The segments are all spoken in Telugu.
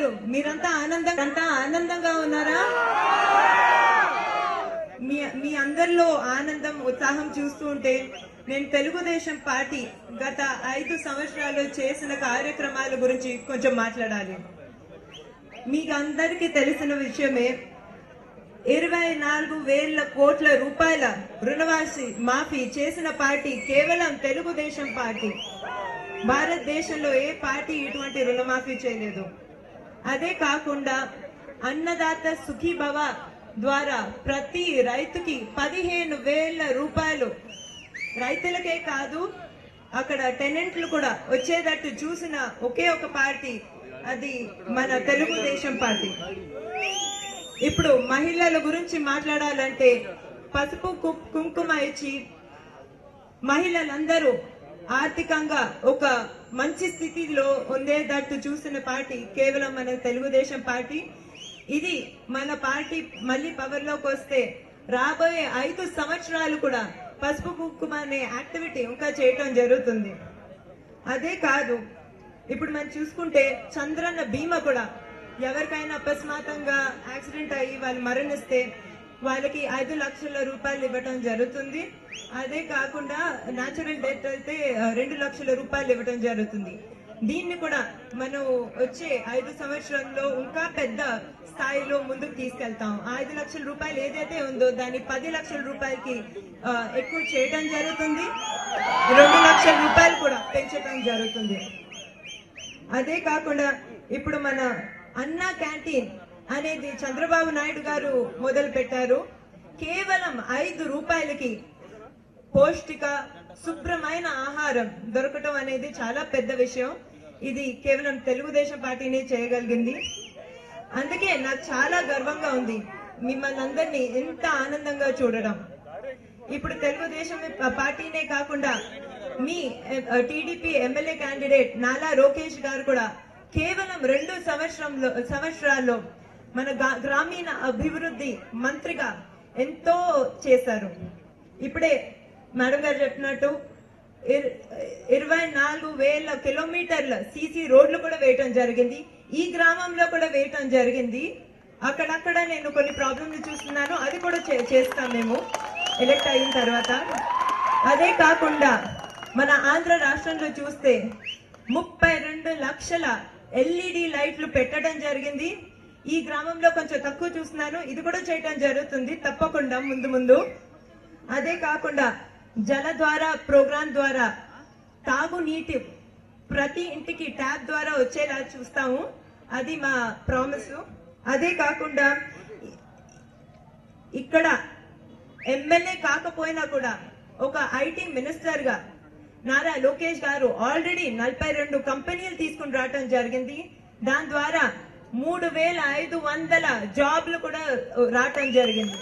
గారు మీరంతా ఆనందంగా ఉన్నారా? మీ అందరిలో ఆనందం ఉత్సాహం చూస్తూ ఉంటే నేను తెలుగుదేశం పార్టీ గత 5 సంవత్సరాలు చేసిన కార్యక్రమాల గురించి కొంచెం మాట్లాడాలి. మీకు అందరికీ తెలిసిన విషయమే 24,000 కోట్ల రూపాయల రుణవాసి మాఫీ చేసిన పార్టీ కేవలం తెలుగుదేశం పార్టీ. భారతదేశంలో ఏ పార్టీ ఇటువంటి రుణమాఫీ చేయలేదు. అదే కాకుండా అన్నదాత సుఖీభవ ద్వారా ప్రతి రైతుకి 15,000 రూపాయలు, రైతులకే కాదు అక్కడ టెనెంట్లు కూడా వచ్చేటట్టు చూసిన ఒకే ఒక పార్టీ అది మన తెలుగుదేశం పార్టీ. ఇప్పుడు మహిళల గురించి మాట్లాడాలంటే పసుపు కుంకుమ ఇచ్చి మహిళలందరూ ఆర్థికంగా ఒక మంచి స్థితిలో ఉండేటట్టు చూసిన పార్టీ కేవలం మన తెలుగుదేశం పార్టీ. ఇది మన పార్టీ మళ్ళీ పవర్ లోకి వస్తే రాబోయే 5 సంవత్సరాలు కూడా పసుపు కుంకుమ అనే యాక్టివిటీ ఇంకా చేయటం జరుగుతుంది. అదే కాదు, ఇప్పుడు మనం చూసుకుంటే చంద్రన్న బీమా కూడా ఎవరికైనా అకస్మాత్తుగా యాక్సిడెంట్ అయ్యి వాళ్ళు మరణిస్తే వాళ్ళకి 5 లక్షల రూపాయలు ఇవ్వటం జరుగుతుంది. అదే కాకుండా న్యాచురల్ డెత్ అయితే 2 లక్షల రూపాయలు ఇవ్వటం జరుగుతుంది. దీన్ని కూడా మనం వచ్చే 5 సంవత్సరంలో ఇంకా పెద్ద స్థాయిలో ముందుకు తీసుకెళ్తాం. 5 లక్షల రూపాయలు ఏదైతే ఉందో దాన్ని 10 లక్షల రూపాయలకి ఎక్కువ చేయడం జరుగుతుంది. 2 లక్షల రూపాయలు కూడా పెంచడం జరుగుతుంది. అదే కాకుండా ఇప్పుడు మన అన్నా క్యాంటీన్ అనేది చంద్రబాబు నాయుడు గారు మొదలు పెట్టారు. కేవలం 5 రూపాయలకి పౌష్టిక శుభ్రమైన ఆహారం దొరకటం అనేది చాలా పెద్ద విషయం. ఇది కేవలం తెలుగుదేశం పార్టీనే చేయగలిగింది. అందుకే నాకు చాలా గర్వంగా ఉంది మిమ్మల్ని అందరినీ ఎంత ఆనందంగా చూడడం. ఇప్పుడు తెలుగుదేశం పార్టీనే కాకుండా మీ టీడీపీ ఎమ్మెల్యే క్యాండిడేట్ నాలా లోకేష్ గారు కూడా కేవలం 2 సంవత్సరాల్లో మన గ్రామీణ అభివృద్ధి మంత్రిగా ఎంతో చేశారు. ఇప్పుడే మేడం గారు చెప్పినట్టు 24,000 కిలోమీటర్ల సీసీ రోడ్లు కూడా వేయటం జరిగింది. ఈ గ్రామంలో కూడా వేయటం జరిగింది. అక్కడక్కడ నేను కొన్ని ప్రాబ్లమ్లు చూస్తున్నాను, అది కూడా చేస్తాం మేము ఎలక్ట్ అయిన తర్వాత. అదే కాకుండా మన ఆంధ్ర రాష్ట్రంలో చూస్తే 32 లక్షల LED లైట్లు పెట్టడం జరిగింది. ఈ గ్రామంలో కొంచెం తక్కువ చూస్తున్నాను, ఇది కూడా చేయటం జరుగుతుంది తప్పకుండా ముందు. అదే కాకుండా జల ద్వారా ప్రోగ్రాం ద్వారా తాగునీటి ప్రతి ఇంటికి ట్యాప్ ద్వారా వచ్చేలా చూస్తాము, అది మా ప్రామిస్. అదే కాకుండా ఇక్కడ ఎమ్మెల్యే కాకపోయినా కూడా ఒక ఐటీ మినిస్టర్ గా నారా లోకేష్ గారు ఆల్రెడీ 42 కంపెనీలు తీసుకుని రావటం జరిగింది. దాని ద్వారా 3,500 జాబ్లు కూడా రావటం జరిగింది.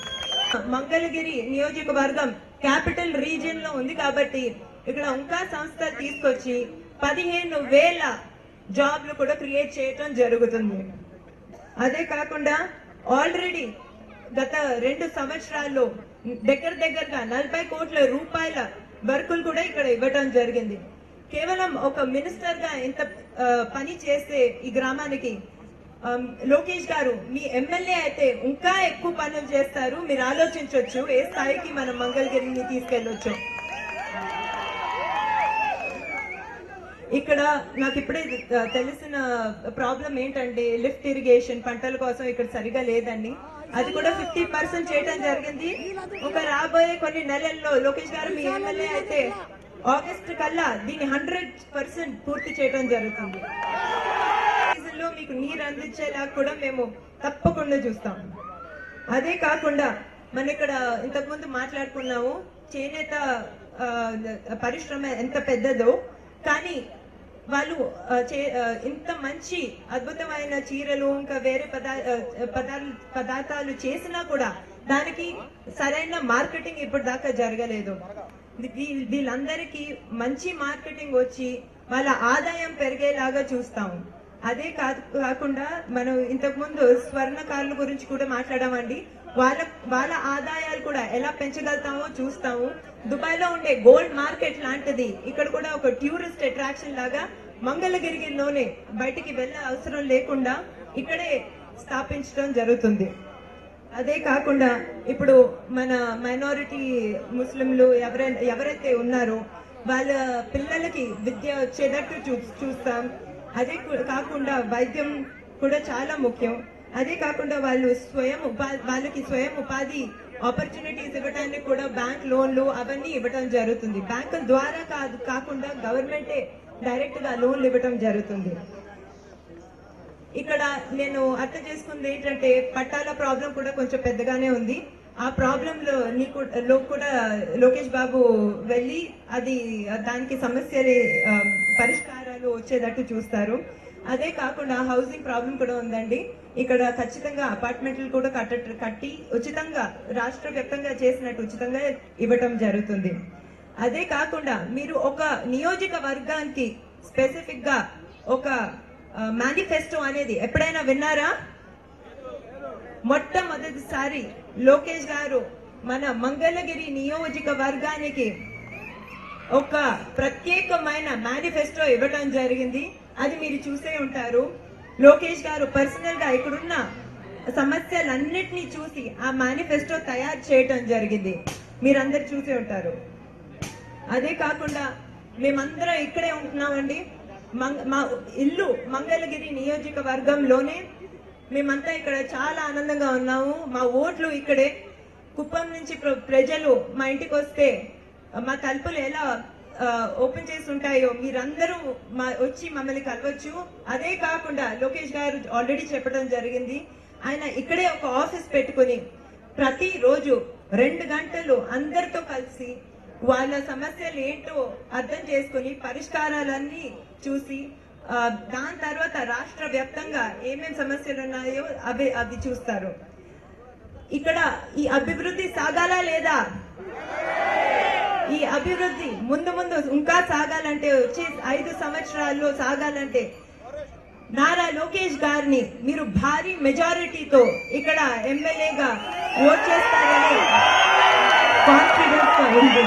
మంగళగిరి నియోజకవర్గం క్యాపిటల్ రీజియన్ లో ఉంది కాబట్టి ఇక్కడ ఇంకా సంస్థ తీసుకొచ్చి 15,000 జాబ్లు కూడా క్రియేట్ చేయటం జరుగుతుంది. అదే కాకుండా ఆల్రెడీ గత 2 సంవత్సరాల్లో దగ్గరగా 40 కోట్ల రూపాయల వర్కులు కూడా ఇక్కడ ఇవ్వటం జరిగింది. కేవలం ఒక మినిస్టర్ గా ఇంత పని చేస్తే ఈ గ్రామానికి లోకేష్ గారు మీ ఎమ్మెల్యే అయితే ఇంకా ఎక్కువ పనులు చేస్తారు. మీరు ఆలోచించవచ్చు ఏ స్థాయికి మనం మంగళగిరిని తీసుకెళ్లొచ్చు. ఇక్కడ నాకు ఇప్పుడే తెలిసిన ప్రాబ్లం ఏంటంటే లిఫ్ట్ ఇరిగేషన్ పంటల కోసం ఇక్కడ సరిగా లేదండి. అది కూడా 50% చేయడం జరిగింది. ఒక రాబోయే కొన్ని నెలల్లో లోకేష్ గారు మీ ఎమ్మెల్యే అయితే ఆగస్ట్ కల్లా దీన్ని 100% పూర్తి చేయడం జరుగుతుంది. మీకు నీరు అందించేలా కూడా మేము తప్పకుండా చూస్తాం. అదే కాకుండా మన ఇక్కడ ఇంతకు ముందు మాట్లాడుకున్నాము చేనేత పరిశ్రమ ఎంత పెద్దదో, కానీ వాళ్ళు ఇంత మంచి అద్భుతమైన చీరలు ఇంకా వేరే పదార్థాలు చేసినా కూడా దానికి సరైన మార్కెటింగ్ ఇప్పుడు దాకా జరగలేదు. వీళ్ళందరికీ మంచి మార్కెటింగ్ వచ్చి వాళ్ళ ఆదాయం పెరిగేలాగా చూస్తాము. అదే కాకుండా మనం ఇంతకు ముందు స్వర్ణకారుల గురించి కూడా మాట్లాడామండి. వాళ్ళ ఆదాయాలు కూడా ఎలా పెంచగలుగుతామో చూస్తాము. దుబాయ్ లో ఉండే గోల్డ్ మార్కెట్ లాంటిది ఇక్కడ కూడా ఒక టూరిస్ట్ అట్రాక్షన్ లాగా మంగళగిరిలోనే బయటికి వెళ్ళే అవసరం లేకుండా ఇక్కడే స్థాపించడం జరుగుతుంది. అదే కాకుండా ఇప్పుడు మన మైనారిటీ ముస్లింలు ఎవరైతే ఉన్నారో వాళ్ళ పిల్లలకి విద్య వచ్చేటట్టు చూస్తాం. అదే కాకుండా వైద్యం కూడా చాలా ముఖ్యం. అదే కాకుండా వాళ్ళకి స్వయం ఉపాధి ఆపర్చునిటీస్ ఇవ్వడానికి కూడా బ్యాంక్ లోన్లు అవన్నీ ఇవ్వడం జరుగుతుంది. బ్యాంకుల ద్వారా కాకుండా గవర్నమెంటే డైరెక్ట్ గా లోన్లు ఇవ్వడం జరుగుతుంది. ఇక్కడ నేను అర్థం చేసుకుంది ఏంటంటే పట్టాల ప్రాబ్లం కూడా కొంచెం పెద్దగానే ఉంది. ఆ ప్రాబ్లం లో కూడా లోకేష్ బాబు వెళ్ళి దానికి సమస్యలు పరిష్కారాలు వచ్చేటట్టు చూస్తారు. అదే కాకుండా హౌసింగ్ ప్రాబ్లం కూడా ఉందండి. ఇక్కడ ఖచ్చితంగా అపార్ట్మెంట్లు కూడా కట్టి ఉచితంగా రాష్ట్ర వ్యాప్తంగా చేసినట్టు ఉచితంగా ఇవ్వటం జరుగుతుంది. అదే కాకుండా మీరు ఒక నియోజకవర్గానికి స్పెసిఫిక్ గా ఒక మేనిఫెస్టో అనేది ఎప్పుడైనా విన్నారా? మొట్టమొదటిసారి లోకేష్ గారు మన మంగళగిరి నియోజకవర్గానికి ఒక ప్రత్యేకమైన మేనిఫెస్టో ఇవ్వడం జరిగింది. అది మీరు చూసే ఉంటారు. లోకేష్ గారు పర్సనల్ గా ఇక్కడున్న సమస్యలన్నిటినీ చూసి ఆ మేనిఫెస్టో తయారు చేయడం జరిగింది. మీరందరు చూసే ఉంటారు. అదే కాకుండా మేమందరం ఇక్కడే ఉంటున్నామండి. మా ఇల్లు మంగళగిరి నియోజకవర్గంలోనే. మేమంతా ఇక్కడ చాలా ఆనందంగా ఉన్నాము. మా ఓట్లు ఇక్కడే. కుప్పం నుంచి ప్రజలు మా ఇంటికి వస్తే మా తలుపులు ఎలా ఓపెన్ చేసి ఉంటాయో మీరందరూ వచ్చి మమ్మల్ని కలవచ్చు. అదే కాకుండా లోకేష్ గారు ఆల్రెడీ చెప్పడం జరిగింది, ఆయన ఇక్కడే ఒక ఆఫీస్ పెట్టుకుని ప్రతిరోజు 2 గంటలు అందరితో కలిసి వాళ్ళ సమస్యలు ఏంటో అర్థం చేసుకుని పరిష్కారాలన్నీ చూసి దాని తర్వాత రాష్ట్ర వ్యాప్తంగా ఏమేం సమస్యలు ఉన్నాయో అవి చూస్తారు. ఇక్కడ ఈ అభివృద్ధి సాగాలా లేదా? ఈ అభివృద్ధి ముందు ఇంకా సాగాలంటే వచ్చే 5 సంవత్సరాల్లో సాగాలంటే నారా లోకేష్ గారిని మీరు భారీ మెజారిటీతో ఇక్కడ ఎమ్మెల్యేగా ఓట్ చేస్తారని కాన్ఫిడెన్స్ గా ఉంది.